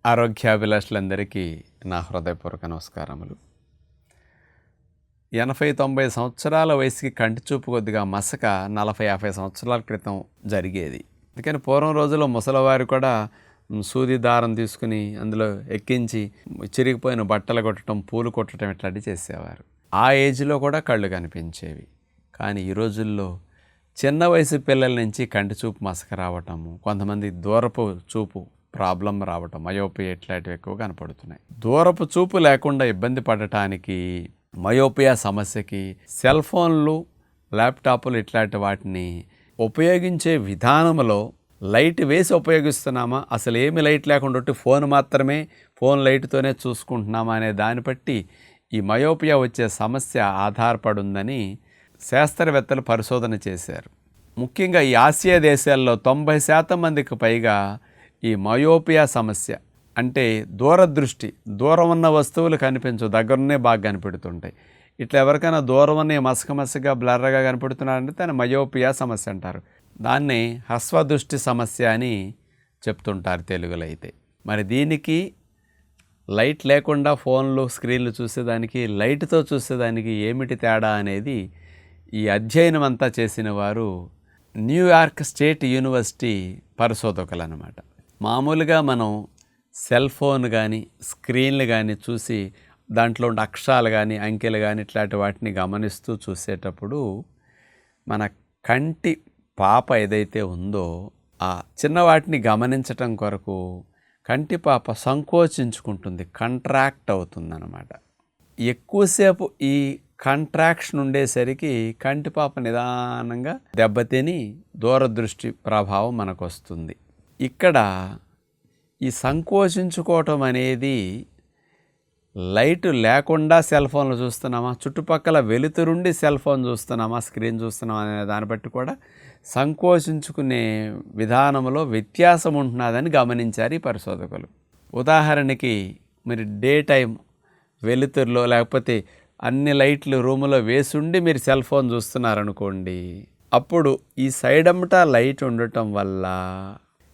ఆరోగ్యాభిలాషులందరికీ నా హృదయపూర్వక నమస్కారములు. 80-90 సంవత్సరాల వయసుకి కంటి చూపు కొద్దిగా మసక 40-50 సంవత్సరాల క్రితం జరిగేది. అందుకని పూర్వం రోజుల్లో ముసలివారు కూడా సూది దారం తీసుకుని అందులో ఎక్కించి చిరిగిపోయిన బట్టలు కొట్టడం, పూలు కొట్టడం ఇట్లాంటివి చేసేవారు. ఆ ఏజ్లో కూడా కళ్ళు కనిపించేవి. కానీ ఈ రోజుల్లో చిన్న వయసు పిల్లల నుంచి కంటి చూపు మసక రావటము, కొంతమంది దూరపు చూపు ప్రాబ్లం రావటం, మయోపియా ఇట్లాంటివి ఎక్కువ కనపడుతున్నాయి. దూరపు చూపు లేకుండా ఇబ్బంది పడటానికి, మయోపియా సమస్యకి సెల్ ఫోన్లు, ల్యాప్టాప్లు ఇట్లాంటి వాటిని ఉపయోగించే విధానంలో లైట్ వేసి ఉపయోగిస్తున్నామా, అసలు ఏమి లైట్ లేకుండా ఫోన్ మాత్రమే, ఫోన్ లైట్తోనే చూసుకుంటున్నామా అనే దాన్ని బట్టి ఈ మయోపియా వచ్చే సమస్య ఆధారపడుందని శాస్త్రవేత్తలు పరిశోధన చేశారు. ముఖ్యంగా ఈ ఆసియా దేశాల్లో 90% మందికి పైగా ఈ మయోపియా సమస్య అంటే దూరదృష్టి, దూరం ఉన్న వస్తువులు కనిపించవు, దగ్గరనే బాగా కనిపెడుతుంటాయి. ఇట్లా ఎవరికైనా దూరం ఉన్న మసకగా బ్లర్గా కనిపెడుతున్నారంటే దాన్ని మయోపియా సమస్య అంటారు. దాన్ని హస్వదృష్టి సమస్య అని చెప్తుంటారు తెలుగులో అయితే. మరి దీనికి లైట్ లేకుండా ఫోన్లు, స్క్రీన్లు చూసేదానికి, లైట్తో చూసేదానికి ఏమిటి తేడా అనేది ఈ అధ్యయనం అంతా చేసిన వారు న్యూయార్క్ స్టేట్ యూనివర్సిటీ పరిశోధకులు అన్నమాట. మామూలుగా మనం సెల్ ఫోన్ కానీ, స్క్రీన్లు కానీ చూసి దాంట్లో ఉండే అక్షరాలు కానీ, అంకెలు కానీ ఇట్లాంటి వాటిని గమనిస్తూ చూసేటప్పుడు మన కంటి పాప ఏదైతే ఉందో ఆ చిన్న వాటిని గమనించటం కొరకు కంటి పాప సంకోచించుకుంటుంది, కంట్రాక్ట్ అవుతుంది అన్నమాట. ఎక్కువసేపు ఈ కంట్రాక్షన్ ఉండేసరికి కంటి పాప నిదానంగా దెబ్బతిని దూరదృష్టి ప్రభావం మనకు వస్తుంది. ఇక్కడ ఈ సంకోచించుకోవటం అనేది లైట్ లేకుండా సెల్ ఫోన్లు చూస్తున్నామా, చుట్టుపక్కల వెలుతురుండి సెల్ ఫోన్ చూస్తున్నామా, స్క్రీన్ చూస్తున్నామా అనే దాన్ని బట్టి కూడా సంకోచించుకునే విధానంలో వ్యత్యాసం ఉంటున్నదని గమనించారు ఈ పరిశోధకులు. ఉదాహరణకి మీరు డే టైం వెలుతురులో లేకపోతే అన్ని లైట్లు రూములో వేసుండి మీరు సెల్ ఫోన్ చూస్తున్నారనుకోండి, అప్పుడు ఈ సైడ్ అంతా లైట్ ఉండటం వల్ల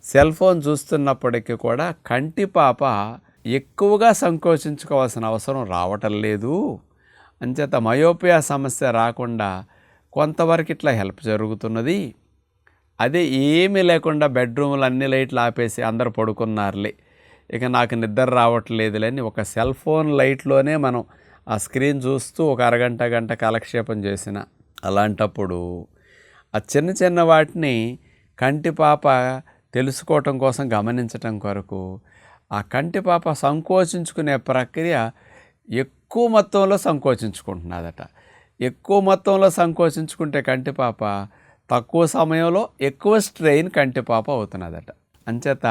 సెల్ ఫోన్ చూస్తున్నప్పటికీ కూడా కంటి పాప ఎక్కువగా సంకోచించుకోవాల్సిన అవసరం రావటం లేదు. అంచేత మయోపియా సమస్య రాకుండా కొంతవరకు ఇట్లా హెల్ప్ జరుగుతున్నది. అదే ఏమీ లేకుండా బెడ్రూమ్లో అన్ని లైట్లు ఆపేసి అందరు పడుకున్నారులే, ఇక నాకు నిద్ర రావట్లేదులే అని ఒక సెల్ ఫోన్ లైట్లోనే మనం ఆ స్క్రీన్ చూస్తూ ఒక గంట కాలక్షేపం చేసిన, అలాంటప్పుడు ఆ చిన్న చిన్న వాటిని కంటి పాప తెలుసుకోవటం కోసం గమనించటం కొరకు ఆ కంటి పాప సంకోచించుకునే ప్రక్రియ ఎక్కువ మొత్తంలో సంకోచించుకుంటున్నదట. ఎక్కువ మొత్తంలో సంకోచించుకుంటే కంటి పాప తక్కువ సమయంలో ఎక్కువ స్ట్రెయిన్ కంటి పాప అవుతున్నదట. అంచేత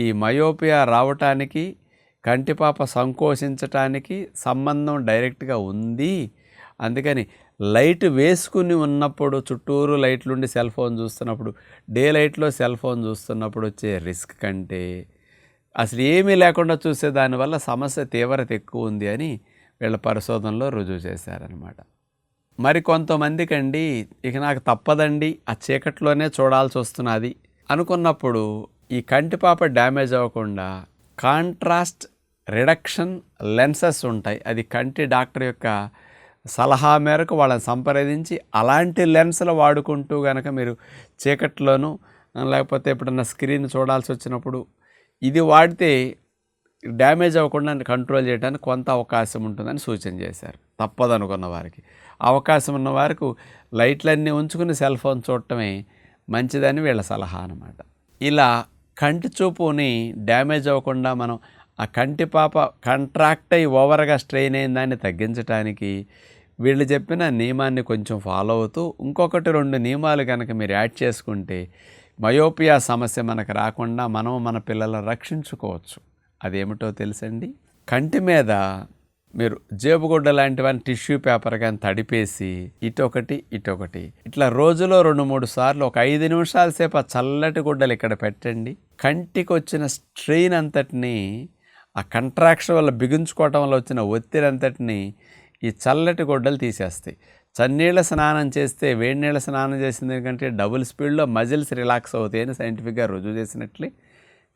ఈ మయోపియా రావటానికి, కంటిపాప సంకోచించటానికి సంబంధం డైరెక్ట్గా ఉంది. అందుకని లైట్ వేసుకుని ఉన్నప్పుడు, చుట్టూరు లైట్లుండి సెల్ ఫోన్ చూస్తున్నప్పుడు, డే లైట్లో సెల్ ఫోన్ చూస్తున్నప్పుడు వచ్చే రిస్క్ కంటే అసలు ఏమీ లేకుండా చూసే దానివల్ల సమస్య తీవ్రత ఎక్కువ ఉంది అని వీళ్ళ పరిశోధనలో రుజువు చేశారనమాట. మరి కొంతమందికండి ఇక నాకు తప్పదండి, ఆ చీకట్లోనే చూడాల్సి వస్తున్నది అనుకున్నప్పుడు ఈ కంటిపాప డ్యామేజ్ అవ్వకుండా కాంట్రాస్ట్ రిడక్షన్ లెన్సెస్ ఉంటాయి. అది కంటి డాక్టర్ యొక్క సలహా మేరకు వాళ్ళని సంప్రదించి అలాంటి లెన్సులు వాడుకుంటూ కనుక మీరు చీకట్లోనూ లేకపోతే ఎప్పుడన్నా స్క్రీన్ చూడాల్సి వచ్చినప్పుడు ఇది వాడితే డ్యామేజ్ అవ్వకుండా కంట్రోల్ చేయడానికి కొంత అవకాశం ఉంటుందని సూచన చేశారు. తప్పదనుకున్న వారికి, అవకాశం ఉన్న వారికి లైట్లన్నీ ఉంచుకుని సెల్ ఫోన్ చూడటమే మంచిదని వీళ్ళ సలహా అన్నమాట. ఇలా కంటి చూపుని డ్యామేజ్ అవ్వకుండా మనం ఆ కంటి పాప కంట్రాక్ట్ అయ్యి ఓవర్గా స్ట్రెయిన్ అయిన దాన్ని తగ్గించడానికి వీళ్ళు చెప్పిన నియమాన్ని కొంచెం ఫాలో అవుతూ ఇంకొకటి 2 నియమాలు కనుక మీరు యాడ్ చేసుకుంటే మయోపియా సమస్య మనకు రాకుండా మనం మన పిల్లలను రక్షించుకోవచ్చు. అదేమిటో తెలుసండి, కంటి మీద మీరు జేబుగుడ్డ లాంటివన్నీ టిష్యూ పేపర్ కానీ తడిపేసి ఇటొకటి ఇట్లా రోజులో 2-3 సార్లు ఒక 5 నిమిషాల సేపు ఆ చల్లటి గుడ్డలు ఇక్కడ పెట్టండి. కంటికి వచ్చిన స్ట్రెయిన్ అంతటిని, ఆ కంట్రాక్షన్ వల్ల బిగించుకోవటం వల్ల వచ్చిన ఒత్తిడి అంతటిని ఈ చల్లటి గుడ్డలు తీసేస్తాయి. చన్నీళ్ళ స్నానం చేస్తే వేడి నీళ్ళ స్నానం చేసిన దానికంటే డబుల్ స్పీడ్లో మజిల్స్ రిలాక్స్ అవుతాయని సైంటిఫిక్గా రుజువు చేసినట్లే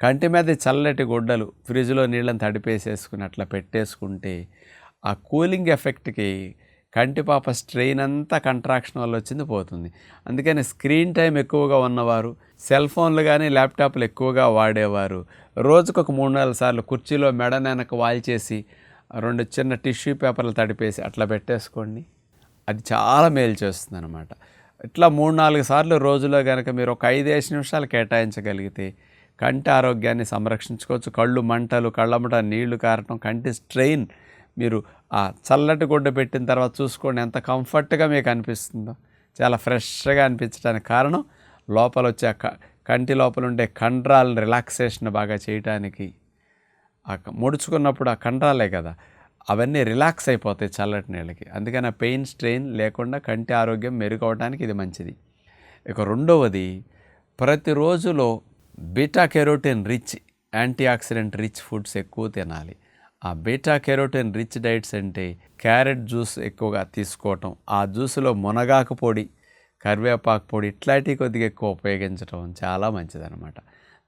కంటి మీద చల్లటి గుడ్డలు ఫ్రిడ్జ్లో నీళ్ళని తడిపేసేసుకుని అట్లా పెట్టేసుకుంటే ఆ కూలింగ్ ఎఫెక్ట్కి కంటిపాప స్ట్రెయిన్ అంతా కంట్రాక్షన్ వల్ల వచ్చింది పోతుంది. అందుకని స్క్రీన్ టైం ఎక్కువగా ఉన్నవారు, సెల్ ఫోన్లు కానీ ల్యాప్టాప్లు ఎక్కువగా వాడేవారు రోజుకొక 3-4 సార్లు కుర్చీలో మెడ వెనక వాల్చేసి 2 చిన్న టిష్యూ పేపర్లు తడిపేసి అట్లా పెట్టేసుకోండి. అది చాలా మేలు చేస్తుంది అనమాట. ఇట్లా 3-4 సార్లు రోజులో కనుక మీరు ఒక 5-5 నిమిషాలు కేటాయించగలిగితే కంటి ఆరోగ్యాన్ని సంరక్షించుకోవచ్చు. కళ్ళు మంటలు, కళ్ళమ్మట నీళ్లు కారటం, కంటి స్ట్రెయిన్ మీరు ఆ చల్లటి గుడ్డ పెట్టిన తర్వాత చూసుకోండి ఎంత కంఫర్ట్గా మీకు అనిపిస్తుందో. చాలా ఫ్రెష్గా అనిపించడానికి కారణం లోపల వచ్చే కంటి లోపల ఉండే కండరాలను రిలాక్సేషన్ బాగా చేయటానికి, ముడుచుకున్నప్పుడు ఆ కండరాలే కదా అవన్నీ రిలాక్స్ అయిపోతాయి చల్లటి నీళ్ళకి. అందుకని ఆ పెయిన్ స్ట్రెయిన్ లేకుండా కంటి ఆరోగ్యం మెరుగవడానికి ఇది మంచిది. ఇక రెండవది, ప్రతిరోజులో beta carotene rich, anti oxidant rich foods ఎక్కువ తినాలి. ఆ బీటా కెరోటిన్ రిచ్ డైట్స్ అంటే క్యారెట్ జ్యూస్ ఎక్కువగా తీసుకోవటం, ఆ జ్యూస్లో మునగాకు పొడి, కరివేపాకు పొడి ఇట్లాంటివి కొద్దిగా ఎక్కువ ఉపయోగించడం చాలా మంచిదన్నమాట.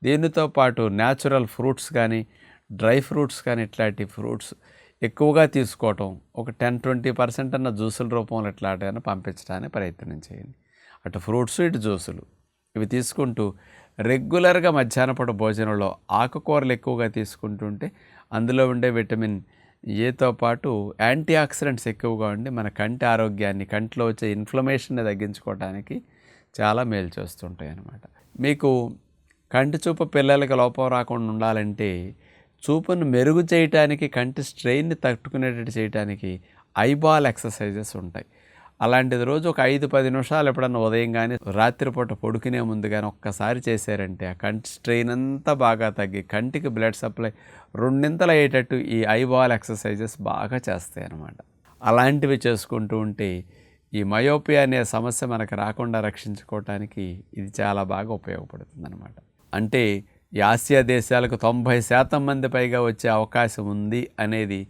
దీనితో పాటు న్యాచురల్ ఫ్రూట్స్ కానీ డ్రై ఫ్రూట్స్ కానీ ఇట్లాంటి ఫ్రూట్స్ ఎక్కువగా తీసుకోవటం, ఒక 10-20% అన్న జ్యూసుల రూపంలో ఇట్లాంటివన్నీ పంపించడానికి ప్రయత్నం చేయండి. అటు ఫ్రూట్స్ ఇటు జ్యూసులు ఇవి తీసుకుంటూ రెగ్యులర్గా మధ్యాహ్నపూట భోజనంలో ఆకుకూరలు ఎక్కువగా తీసుకుంటుంటే అందులో ఉండే విటమిన్ ఏతో పాటు యాంటీ ఆక్సిడెంట్స్ ఎక్కువగా ఉండి మన కంటి ఆరోగ్యాన్ని, కంటిలో వచ్చే ఇన్ఫ్లమేషన్ని తగ్గించుకోవడానికి చాలా మేలు చేస్తుంటాయి అన్నమాట. మీకు కంటి చూపు పిల్లలకి లోపం రాకుండా ఉండాలంటే చూపును మెరుగు చేయటానికి, కంటి స్ట్రెయిన్ని తట్టుకునేటట్టు చేయడానికి ఐబాల్ ఎక్సర్సైజెస్ ఉంటాయి. అలాంటిది రోజు ఒక 5-10 నిమిషాలు ఎప్పుడన్నా ఉదయం కానీ రాత్రిపూట పడుకునే ముందు కానీ ఒక్కసారి చేశారంటే ఆ కంటి స్ట్రెయిన్ అంతా బాగా తగ్గి కంటికి బ్లడ్ సప్లై 2 అయ్యేటట్టు ఈ ఐబాల్ ఎక్సర్సైజెస్ బాగా చేస్తాయి అన్నమాట. అలాంటివి చేసుకుంటూ ఉంటే ఈ మయోపియా అనే సమస్య మనకు రాకుండా రక్షించుకోవటానికి ఇది చాలా బాగా ఉపయోగపడుతుంది అన్నమాట. అంటే ఈ ఆసియా దేశాలకు 90% మంది పైగా వచ్చే అవకాశం ఉంది అనేది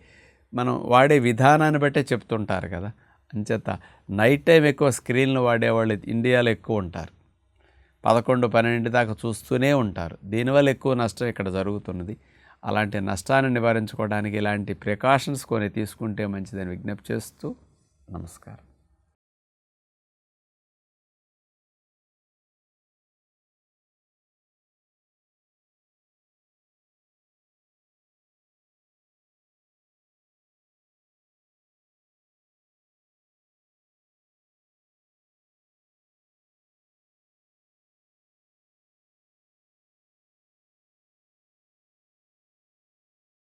మనం వాడే విధానాన్ని బట్టే చెప్తుంటారు కదా. అంచేత నైట్ టైం ఎక్కువ స్క్రీన్లు వాడేవాళ్ళు ఇండియాలో ఎక్కువ ఉంటారు. 11-12 దాకా చూస్తూనే ఉంటారు. దీనివల్ల ఎక్కువ నష్టం ఇక్కడ జరుగుతున్నది. అలాంటి నష్టాన్ని నివారించుకోవడానికి ఇలాంటి ప్రికాషన్స్ కొన్ని తీసుకుంటే మంచిదని విజ్ఞప్తి చేస్తూ నమస్కారం.